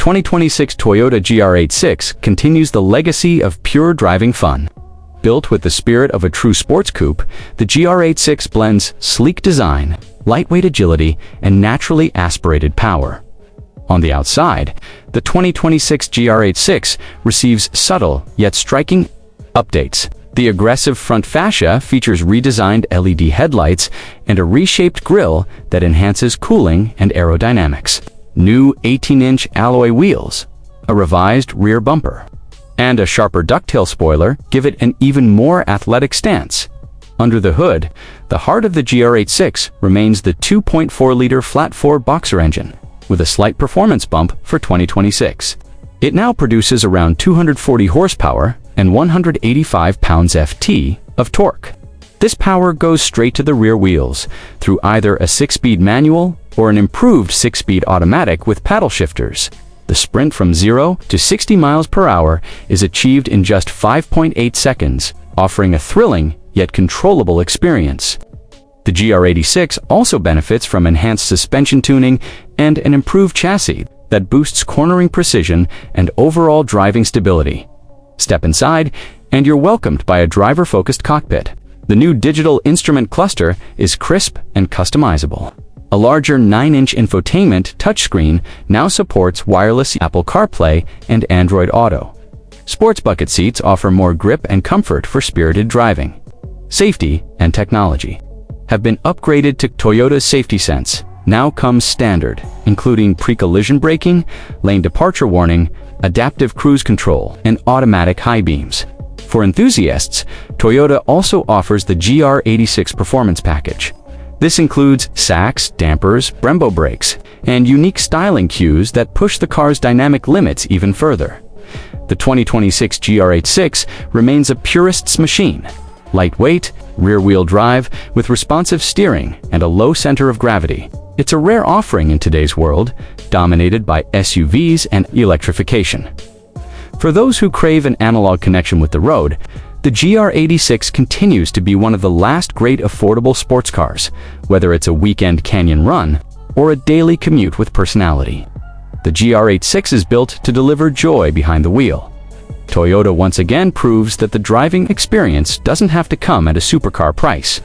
2026 Toyota GR86 continues the legacy of pure driving fun. Built with the spirit of a true sports coupe, the GR86 blends sleek design, lightweight agility, and naturally aspirated power. On the outside, the 2026 GR86 receives subtle yet striking updates. The aggressive front fascia features redesigned LED headlights and a reshaped grille that enhances cooling and aerodynamics. New 18-inch alloy wheels, a revised rear bumper, and a sharper ducktail spoiler give it an even more athletic stance. Under the hood, the heart of the GR86 remains the 2.4-liter flat-4 boxer engine, with a slight performance bump for 2026. It now produces around 240 horsepower and 185 pounds-ft of torque. This power goes straight to the rear wheels through either a 6-speed manual or an improved 6-speed automatic with paddle shifters. The sprint from 0 to 60 miles per hour is achieved in just 5.8 seconds, offering a thrilling yet controllable experience. The GR86 also benefits from enhanced suspension tuning and an improved chassis that boosts cornering precision and overall driving stability. Step inside, and you're welcomed by a driver-focused cockpit. The new digital instrument cluster is crisp and customizable. A larger 9-inch infotainment touchscreen now supports wireless Apple CarPlay and Android Auto. Sports bucket seats offer more grip and comfort for spirited driving. Safety and technology have been upgraded to Toyota's Safety Sense. Now comes standard, including pre-collision braking, lane departure warning, adaptive cruise control, and automatic high beams. For enthusiasts, Toyota also offers the GR86 Performance Package. This includes sacks, dampers, Brembo brakes, and unique styling cues that push the car's dynamic limits even further. The 2026 GR86 remains a purist's machine. Lightweight, rear-wheel drive with responsive steering and a low center of gravity. It's a rare offering in today's world, dominated by SUVs and electrification. For those who crave an analog connection with the road, the GR86 continues to be one of the last great affordable sports cars, whether it's a weekend canyon run or a daily commute with personality. The GR86 is built to deliver joy behind the wheel. Toyota once again proves that the driving experience doesn't have to come at a supercar price.